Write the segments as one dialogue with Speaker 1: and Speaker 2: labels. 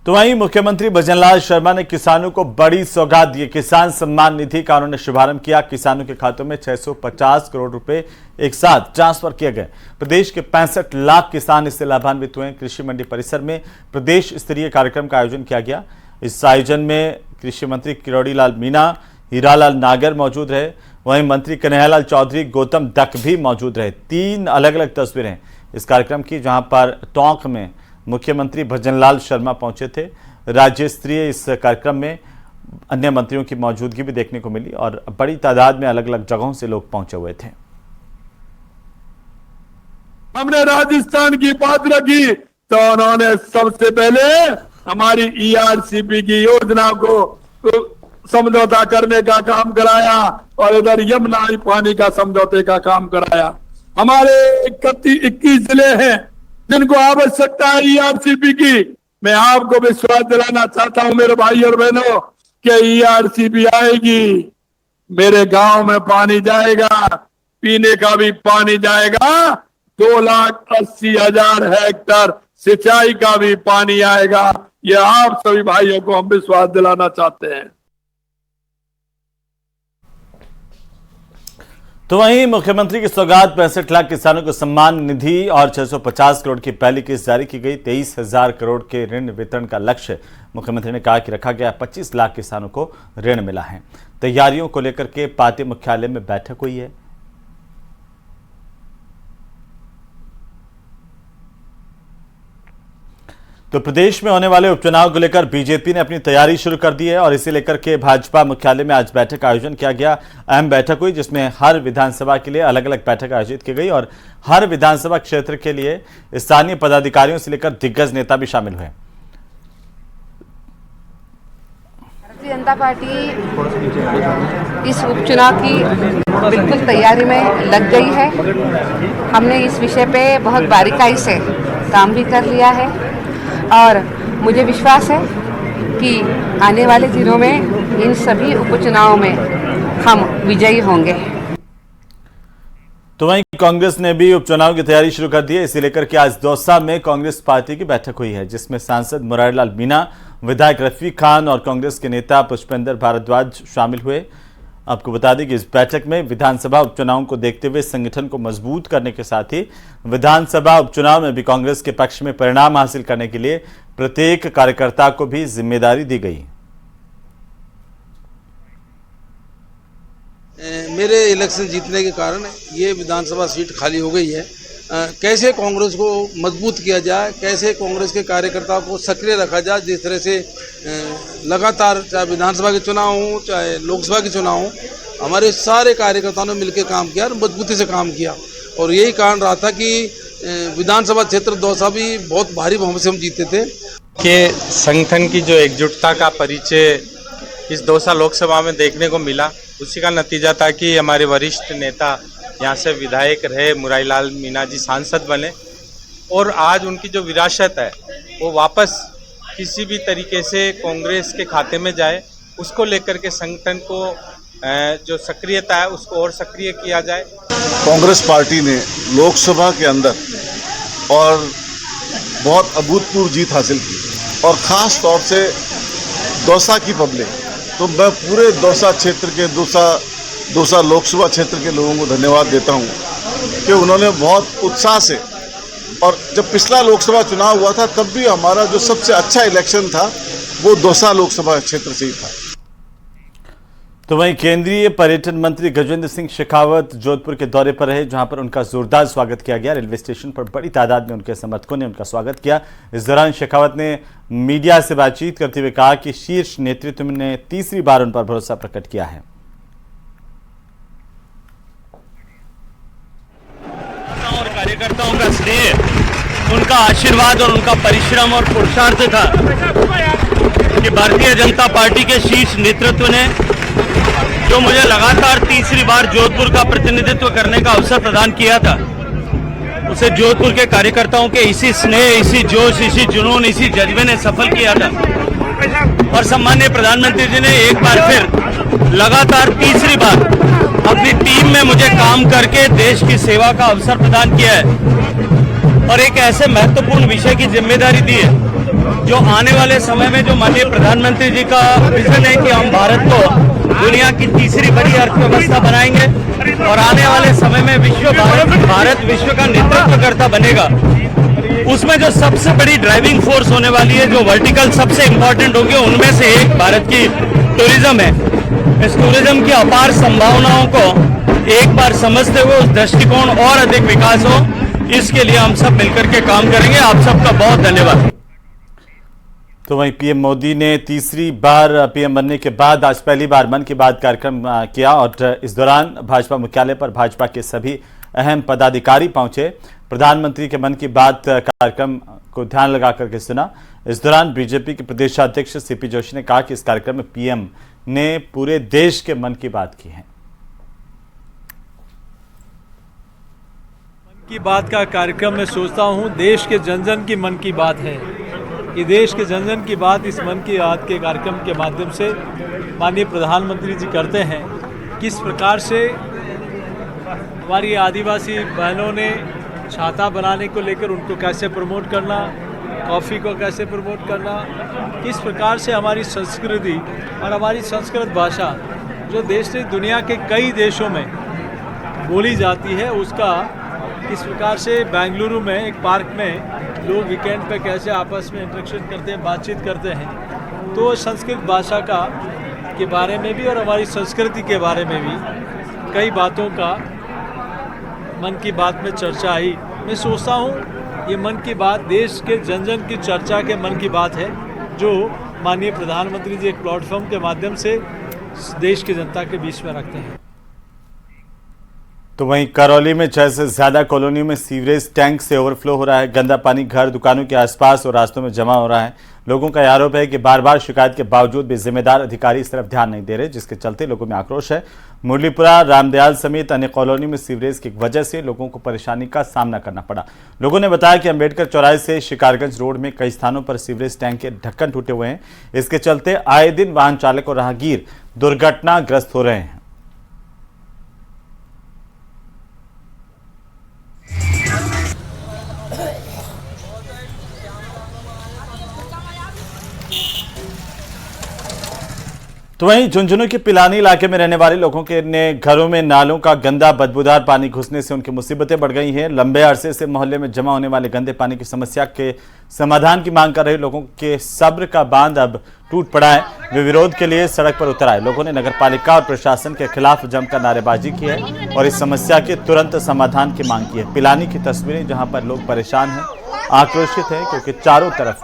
Speaker 1: तो वहीं मुख्यमंत्री भजनलाल शर्मा ने किसानों को बड़ी सौगात दी। किसान सम्मान निधि का उन्होंने शुभारंभ किया। किसानों के खातों में 650 करोड़ रुपए एक साथ ट्रांसफर किए गए। प्रदेश के 65 लाख किसान इससे लाभान्वित हुए। कृषि मंडी परिसर में प्रदेश स्तरीय कार्यक्रम का आयोजन किया गया। इस आयोजन में कृषि मंत्री किरोड़ी लाल मीणा, हीरालाल नागर मौजूद रहे। वहीं मंत्री कन्हैयालाल चौधरी, गौतम दत्त भी मौजूद रहे। 3 अलग अलग तस्वीरें इस कार्यक्रम की, जहां पर टोंक में मुख्यमंत्री भजनलाल शर्मा पहुंचे थे। राज्य स्तरीय इस कार्यक्रम में अन्य मंत्रियों की मौजूदगी भी देखने को मिली और बड़ी तादाद में अलग अलग जगहों से लोग पहुंचे हुए थे।
Speaker 2: हमने राजस्थान की बात रखी तो उन्होंने सबसे पहले हमारी ERCP की योजना को समझौता करने का काम कराया और इधर यमुना पानी का समझौते का काम कराया। हमारे 21 जिले हैं जिनको आवश्यकता है ERCP की। मैं आपको विश्वास दिलाना चाहता हूं मेरे भाई और बहनों कि ERCP आएगी, मेरे गांव में पानी जाएगा, पीने का भी पानी जाएगा, 2,80,000 हेक्टेयर सिंचाई का भी पानी आएगा। ये आप सभी भाइयों को हम विश्वास दिलाना चाहते हैं।
Speaker 1: तो वहीं मुख्यमंत्री की सौगात 65 लाख किसानों को सम्मान निधि और 650 करोड़ की पहली किस्त जारी की गई। 23,000 करोड़ के ऋण वितरण का लक्ष्य मुख्यमंत्री ने कहा कि रखा गया। 25 लाख किसानों को ऋण मिला है। तैयारियों को लेकर के पार्टी मुख्यालय में बैठक हुई है। तो प्रदेश में होने वाले उपचुनाव को लेकर बीजेपी ने अपनी तैयारी शुरू कर दी है और इसे लेकर के भाजपा मुख्यालय में आज बैठक का आयोजन किया गया। अहम बैठक हुई जिसमें हर विधानसभा के लिए अलग अलग बैठक आयोजित की गई और हर विधानसभा क्षेत्र के लिए स्थानीय पदाधिकारियों से लेकर दिग्गज नेता भी शामिल हुए।
Speaker 3: भारतीय जनता पार्टी इस उपचुनाव की बिल्कुल तैयारी में लग गई है। हमने इस विषय पे बहुत बारीकाई से काम भी कर लिया है और मुझे विश्वास है कि आने वाले दिनों में इन सभी उपचुनावों में हम विजयी होंगे।
Speaker 1: तो वहीं कांग्रेस ने भी उपचुनाव की तैयारी शुरू कर दी है। इसे लेकर के आज दौसा में कांग्रेस पार्टी की बैठक हुई है जिसमें सांसद मुरारीलाल मीणा, विधायक रफीक खान और कांग्रेस के नेता पुष्पेंद्र भारद्वाज शामिल हुए। आपको बता दें कि इस बैठक में विधानसभा उपचुनाव को देखते हुए संगठन को मजबूत करने के साथ ही विधानसभा उपचुनाव में भी कांग्रेस के पक्ष में परिणाम हासिल करने के लिए प्रत्येक कार्यकर्ता को भी जिम्मेदारी दी गई।
Speaker 4: मेरे इलेक्शन जीतने के कारण ये विधानसभा सीट खाली हो गई है। कैसे कांग्रेस को मजबूत किया जाए, कैसे कांग्रेस के कार्यकर्ताओं को सक्रिय रखा जाए, जिस तरह से लगातार चाहे विधानसभा के चुनाव हो चाहे लोकसभा के चुनाव हो, हमारे सारे कार्यकर्ताओं ने मिलकर काम किया और मजबूती से काम किया और यही कारण रहा था कि विधानसभा क्षेत्र दौसा भी बहुत भारी बहुमत से हम जीते थे।
Speaker 5: कि संगठन की जो एकजुटता का परिचय इस दौसा लोकसभा में देखने को मिला, उसी का नतीजा था कि हमारे वरिष्ठ नेता यहाँ से विधायक रहे, मुरारीलाल मीणा जी सांसद बने और आज उनकी जो विरासत है वो वापस किसी भी तरीके से कांग्रेस के खाते में जाए, उसको लेकर के संगठन को जो सक्रियता है उसको और सक्रिय किया जाए।
Speaker 6: कांग्रेस पार्टी ने लोकसभा के अंदर और बहुत अभूतपूर्व जीत हासिल की और ख़ास तौर से दौसा की पब्लिक, तो मैं पूरे दौसा क्षेत्र के दौसा लोकसभा क्षेत्र के लोगों को धन्यवाद देता हूं कि उन्होंने बहुत उत्साह से, और जब पिछला लोकसभा चुनाव हुआ था तब भी हमारा जो सबसे अच्छा इलेक्शन था वो दौसा लोकसभा क्षेत्र से ही था।
Speaker 1: तो वहीं केंद्रीय पर्यटन मंत्री गजेंद्र सिंह शेखावत जोधपुर के दौरे पर रहे, जहां पर उनका जोरदार स्वागत किया गया। रेलवे स्टेशन पर बड़ी तादाद में उनके समर्थकों ने उनका स्वागत किया। इस दौरान शेखावत ने मीडिया से बातचीत करते हुए कहा कि शीर्ष नेतृत्व ने तीसरी बार उन पर भरोसा प्रकट किया है।
Speaker 7: और कार्यकर्ताओं का स्नेह, उनका आशीर्वाद और उनका परिश्रम और पुरुषार्थ था कि भारतीय जनता पार्टी के शीर्ष नेतृत्व ने जो मुझे लगातार तीसरी बार जोधपुर का प्रतिनिधित्व करने का अवसर प्रदान किया था, उसे जोधपुर के कार्यकर्ताओं के इसी स्नेह, इसी जोश, इसी जुनून, इसी जज्बे ने सफल किया था। और सम्माननीय प्रधानमंत्री जी ने एक बार फिर लगातार तीसरी बार अपनी टीम में मुझे काम करके देश की सेवा का अवसर प्रदान किया है और एक ऐसे महत्वपूर्ण विषय की जिम्मेदारी दी है जो आने वाले समय में जो माननीय प्रधानमंत्री जी का विजन है कि हम भारत को दुनिया की तीसरी बड़ी अर्थव्यवस्था बनाएंगे और आने वाले समय में भारत विश्व का नेतृत्वकर्ता बनेगा, उसमें जो सबसे बड़ी ड्राइविंग फोर्स होने वाली है, जो वर्टिकल सबसे इंपॉर्टेंट होगी, उनमें से एक भारत की टूरिज्म है। इस टूरिज्म की अपार संभावनाओं को एक बार समझते हुए उस दृष्टिकोण और अधिक विकास हो, इसके लिए हम सब मिलकर के काम करेंगे। आप सबका बहुत धन्यवाद।
Speaker 1: तो वहीं पीएम मोदी ने तीसरी बार पीएम बनने के बाद आज पहली बार मन की बात कार्यक्रम किया और इस दौरान भाजपा मुख्यालय पर भाजपा के सभी अहम पदाधिकारी पहुंचे। प्रधानमंत्री के मन की बात कार्यक्रम को ध्यान लगा करके सुना। इस दौरान बीजेपी के प्रदेशाध्यक्ष सीपी जोशी ने कहा कि इस कार्यक्रम में पीएम ने पूरे देश के मन की बात की है।
Speaker 8: मन की बात का कार्यक्रम मैं सोचता हूं देश के जन जन की मन की बात है। ये देश के जन जन की बात इस मन की बात के कार्यक्रम के माध्यम से माननीय प्रधानमंत्री जी करते हैं। किस प्रकार से हमारी आदिवासी बहनों ने छाता बनाने को लेकर उनको कैसे प्रमोट करना, कॉफ़ी को कैसे प्रमोट करना, किस प्रकार से हमारी संस्कृति और हमारी संस्कृत भाषा जो देश ने दुनिया के कई देशों में बोली जाती है, उसका किस प्रकार से बेंगलुरु में एक पार्क में लोग वीकेंड पे कैसे आपस में इंटरेक्शन करते हैं, बातचीत करते हैं। तो संस्कृत भाषा का के बारे में भी और हमारी संस्कृति के बारे में भी कई बातों का मन की बात में चर्चा आई। मैं सोचता हूँ ये मन की बात देश के जन जन की चर्चा के मन की बात है, जो माननीय प्रधानमंत्री जी एक प्लेटफॉर्म के माध्यम से देश की जनता के बीच में रखते हैं।
Speaker 1: तो वहीं करौली में 6 से ज्यादा कॉलोनी में सीवरेज टैंक से ओवरफ्लो हो रहा है। गंदा पानी घर, दुकानों के आसपास और रास्तों में जमा हो रहा है। लोगों का आरोप है कि बार बार शिकायत के बावजूद भी जिम्मेदार अधिकारी इस तरफ ध्यान नहीं दे रहे, जिसके चलते लोगों में आक्रोश है। मुरलीपुरा, रामदयाल समेत अन्य कॉलोनी में सीवरेज की वजह से लोगों को परेशानी का सामना करना पड़ा। लोगों ने बताया कि अंबेडकर चौराहे से शिकारगंज रोड में कई स्थानों पर सीवरेज टैंक के ढक्कन टूटे हुए हैं। इसके चलते आए दिन वाहन चालक और राहगीर दुर्घटनाग्रस्त हो रहे हैं। तो वहीं झुंझुनू के पिलानी इलाके में रहने वाले लोगों के ने घरों में नालों का गंदा बदबूदार पानी घुसने से उनकी मुसीबतें बढ़ गई हैं। लंबे अरसे से मोहल्ले में जमा होने वाले गंदे पानी की समस्या के समाधान की मांग कर रहे लोगों के सब्र का बांध अब टूट पड़ा है। वे विरोध के लिए सड़क पर उतर आए। लोगों ने नगरपालिका और प्रशासन के खिलाफ जमकर नारेबाजी की है और इस समस्या के तुरंत समाधान की मांग की है। पिलानी की तस्वीरें जहाँ पर लोग परेशान हैं, आक्रोशित हैं, क्योंकि चारों तरफ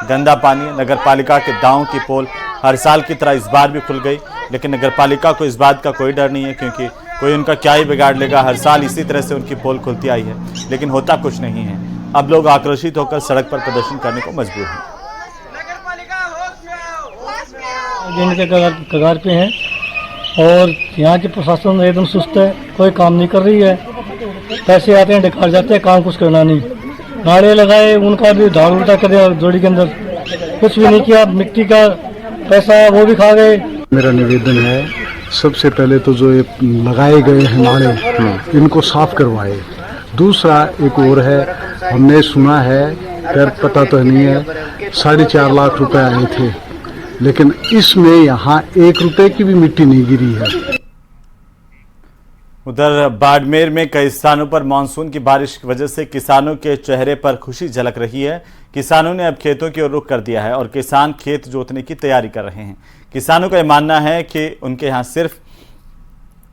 Speaker 1: गंदा पानी। नगरपालिका के दावों की पोल हर साल की तरह इस बार भी खुल गई, लेकिन नगरपालिका को इस बात का कोई डर नहीं है, क्योंकि कोई उनका क्या ही बिगाड़ लेगा। हर साल इसी तरह से उनकी पोल खुलती आई है, लेकिन होता कुछ नहीं है। अब लोग आक्रोशित होकर सड़क पर प्रदर्शन करने को मजबूर हैं।
Speaker 9: के कगार पे हैं और यहाँ के प्रशासन एकदम सुस्त है, कोई काम नहीं कर रही है। पैसे आते हैं, ढकार जाते हैं, काम कुछ करना नहीं। नारे लगाए, उनका भी धाड़ उल्टा कर दिया जोड़ी के अंदर, कुछ भी नहीं किया। मिट्टी का पैसा वो भी खा गए।
Speaker 10: मेरा निवेदन है, सबसे पहले तो जो ये लगाए गए हैं नाले, इनको साफ करवाए। दूसरा एक और है, हमने सुना है, खैर पता तो नहीं है, 4.5 लाख रुपए आए थे, लेकिन इसमें यहाँ 1 रुपए की भी मिट्टी नहीं गिरी है।
Speaker 1: उधर बाड़मेर में कई स्थानों पर मानसून की बारिश की वजह से किसानों के चेहरे पर खुशी झलक रही है। किसानों ने अब खेतों की ओर रुख कर दिया है और किसान खेत जोतने की तैयारी कर रहे हैं। किसानों का यह मानना है कि उनके यहाँ सिर्फ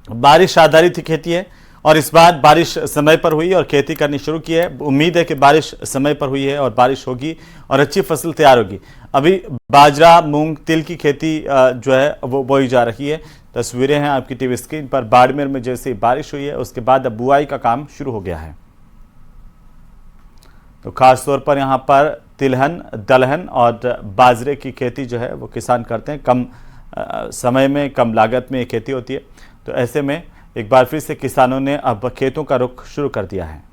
Speaker 1: बारिश आधारित ही खेती है और इस बार बारिश समय पर हुई और खेती करनी शुरू की है। उम्मीद है कि बारिश समय पर हुई है और बारिश होगी और अच्छी फसल तैयार होगी। अभी बाजरा, मूंग, तिल की खेती जो है वो बोई जा रही है। तस्वीरें हैं आपकी टीवी स्क्रीन पर। बाड़मेर में जैसे बारिश हुई है उसके बाद अब बुआई का काम शुरू हो गया है। तो खास तौर पर यहाँ पर तिलहन, दलहन और बाजरे की खेती जो है वो किसान करते हैं। कम समय में, कम लागत में ये खेती होती है। तो ऐसे में एक बार फिर से किसानों ने अब खेतों का रुख शुरू कर दिया है।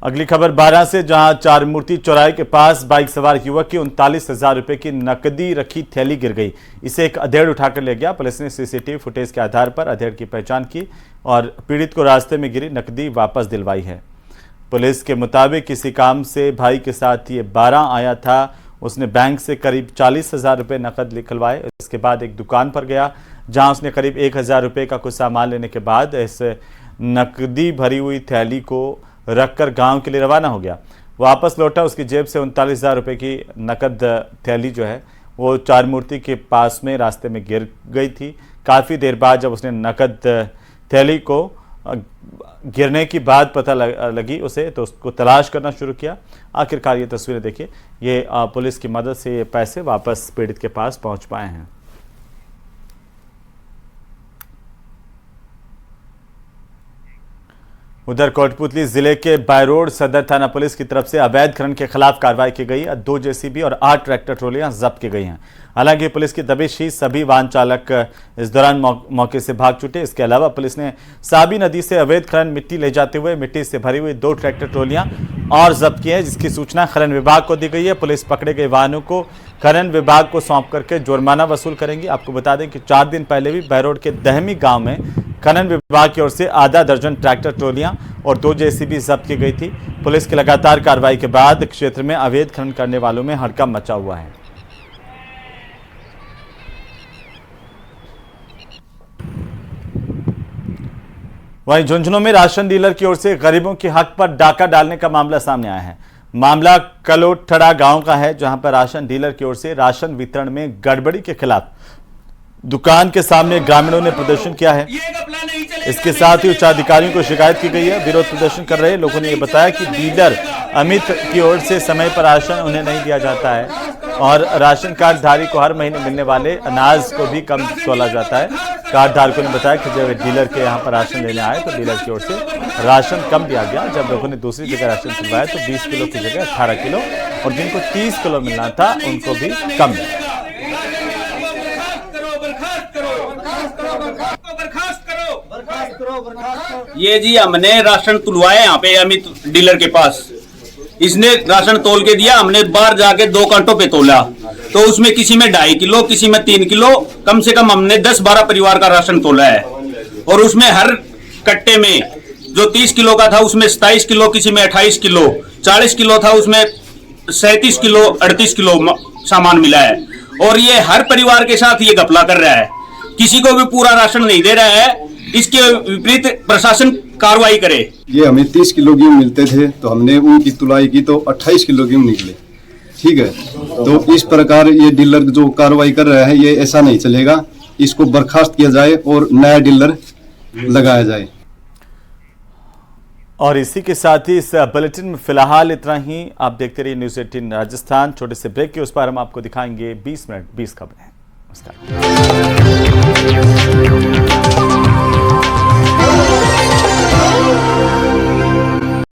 Speaker 1: अगली खबर 12 से, जहां चार मूर्ति चौराहे के पास बाइक सवार युवक की 39,000 रुपए की नकदी रखी थैली गिर गई। इसे एक अधेड़ उठाकर ले गया। पुलिस ने सीसीटीवी फुटेज के आधार पर अधेड़ की पहचान की। और पीड़ित को रास्ते में गिरी नकदी वापस दिलवाई है। पुलिस के मुताबिक किसी काम से भाई के साथ ये 12 आया था। उसने बैंक से करीब 40,000 रुपये नकद निकलवाए। इसके बाद एक दुकान पर गया जहां उसने करीब 1,000 रुपये का कुछ सामान लेने के बाद इस नकदी भरी हुई थैली को रखकर गांव के लिए रवाना हो गया। वापस लौटा, उसकी जेब से 39,000 रुपये की नकद थैली जो है वो चार मूर्ति के पास में रास्ते में गिर गई थी। काफ़ी देर बाद जब उसने नकद थैली को गिरने की बात पता लगी उसे, तो उसको तलाश करना शुरू किया। आखिरकार ये तस्वीरें देखिए, ये पुलिस की मदद से ये पैसे वापस पीड़ित के पास पहुंच पाए हैं। उधर कोटपुतली जिले के बायरोड सदर थाना पुलिस की तरफ से अवैध खनन के खिलाफ कार्रवाई की गई है। 2 जेसीबी और 8 ट्रैक्टर ट्रॉलियां जब्त की गई हैं। हालांकि पुलिस की दबिश ही सभी वाहन चालक इस दौरान मौके से भाग छूटे। इसके अलावा पुलिस ने साबी नदी से अवैध खनन मिट्टी ले जाते हुए मिट्टी से भरी हुई 2 ट्रैक्टर ट्रॉलियां और जब्त की है, जिसकी सूचना खनन विभाग को दी गई है। पुलिस पकड़े गए वाहनों को खनन विभाग को सौंप करके जुर्माना वसूल करेंगी। आपको बता दें कि 4 दिन पहले भी बायरोड के दहमी गांव में खनन विभाग की ओर से आधा दर्जन ट्रैक्टर ट्रॉलियां और 2 जेसीबी जब्त की गई थी। पुलिस की लगातार कार्रवाई के बाद क्षेत्र में अवैध खनन करने वालों में हड़कंप मचा हुआ है। वहीं झुंझुनू में राशन डीलर की ओर से गरीबों के हक पर डाका डालने का मामला सामने आया है। मामला कलोठड़ा गांव का है, जहां पर राशन डीलर की ओर से राशन वितरण में गड़बड़ी के खिलाफ दुकान के सामने ग्रामीणों ने प्रदर्शन किया है। इसके साथ ही उच्च अधिकारियों को शिकायत की गई है। विरोध प्रदर्शन कर रहे लोगों ने यह बताया कि डीलर अमित की ओर से समय पर राशन उन्हें नहीं दिया जाता है और राशन कार्डधारी को हर महीने मिलने वाले अनाज को भी कम तोला जाता है। कार्डधारकों ने बताया कि जब डीलर के यहाँ पर राशन लेने आए तो डीलर की ओर से राशन कम दिया गया। जब लोगों ने दूसरी जगह राशन खुलवाया तो 20 किलो की जगह 18 किलो और जिनको 30 किलो मिलना था उनको भी कम मिला।
Speaker 11: ये जी हमने राशन तुलवाया यहाँ पे अमित डीलर के पास। इसने राशन तोल के दिया, हमने बाहर जाके 2 कांटों पे तोला तो उसमें किसी में 2.5 किलो, किसी में 3 किलो, कम से कम हमने 10-12 परिवार का राशन तोला है। और उसमें हर कट्टे में जो 30 किलो का था उसमें 27 किलो, किसी में 28 किलो, 40 किलो था उसमें 37 किलो, 38 किलो सामान मिला है। और ये हर परिवार के साथ ये घपला कर रहा है, किसी को भी पूरा राशन नहीं दे रहा है। इसके विपरीत प्रशासन कार्रवाई करे।
Speaker 12: ये हमें 30 किलो गेहूं मिलते थे तो हमने उनकी तुलाई की तो 28 किलो गेहूं निकले। ठीक है, तो इस प्रकार ये डीलर जो कार्रवाई कर रहा है ये ऐसा नहीं चलेगा। इसको बर्खास्त किया जाए और नया डीलर लगाया जाए।
Speaker 1: और इसी के साथ ही इस बुलेटिन में फिलहाल इतना ही। आप देखते रहिए न्यूज़ 18 राजस्थान। छोटे से ब्रेक के उस पर हम आपको दिखाएंगे 20 मिनट 20 खबरें। नमस्कार।